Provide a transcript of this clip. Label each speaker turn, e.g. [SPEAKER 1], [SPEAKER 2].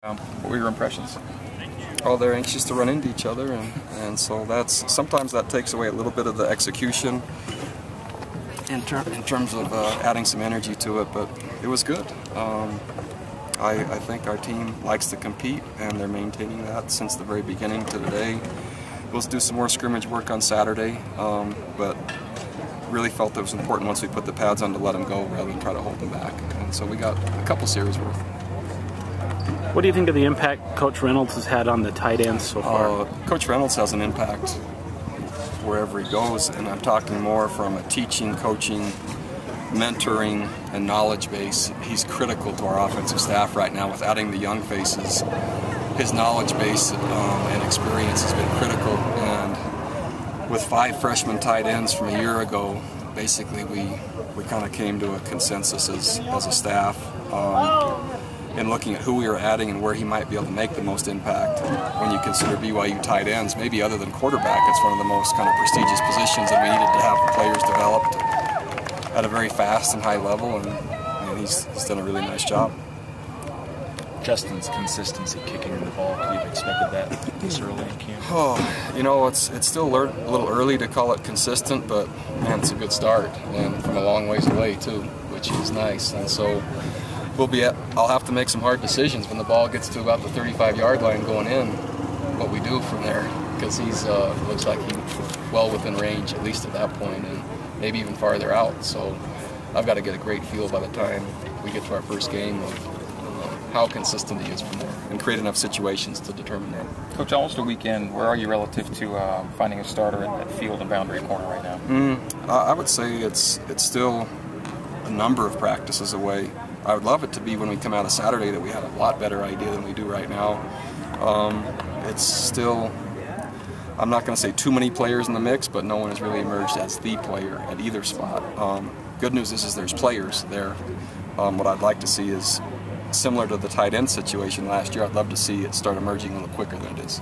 [SPEAKER 1] What were your impressions?
[SPEAKER 2] Oh, they're anxious to run into each other, and so sometimes that takes away a little bit of the execution in terms of adding some energy to it, but it was good. I think our team likes to compete, and they're maintaining that since the very beginning to today. We'll do some more scrimmage work on Saturday, but really felt it was important once we put the pads on to let them go rather than try to hold them back. And so we got a couple series worth.
[SPEAKER 3] What do you think of the impact Coach Reynolds has had on the tight ends so far?
[SPEAKER 2] Coach Reynolds has an impact wherever he goes, and I'm talking more from a teaching, coaching, mentoring, and knowledge base. He's critical to our offensive staff right now with adding the young faces. His knowledge base and experience has been critical, and with 5 freshman tight ends from a year ago, basically we kind of came to a consensus as a staff in looking at who we were adding and where he might be able to make the most impact. When you consider BYU tight ends, maybe other than quarterback, it's one of the most kind of prestigious positions, and we needed to have the players developed at a very fast and high level, and he's done a really nice job.
[SPEAKER 1] Justin's consistency kicking the ball, could you have expected that this early in camp?
[SPEAKER 2] Oh, you know, it's still a little early to call it consistent, but man, it's a good start, and from a long ways away too, which is nice. And so I'll have to make some hard decisions when the ball gets to about the 35-yard line going in, what we do from there, because he's looks like he's well within range, at least at that point, and maybe even farther out. So I've got to get a great feel by the time we get to our first game of how consistent he is from there, and create enough situations to determine that.
[SPEAKER 1] Coach, almost a weekend, where are you relative to finding a starter in that field and boundary corner right now?
[SPEAKER 2] I would say it's still a number of practices away. I would love it to be when we come out of Saturday that we had a lot better idea than we do right now. It's still, I'm not going to say too many players in the mix, but no one has really emerged as the player at either spot. Good news is there's players there. What I'd like to see is, similar to the tight end situation last year, I'd love to see it start emerging a little quicker than it is.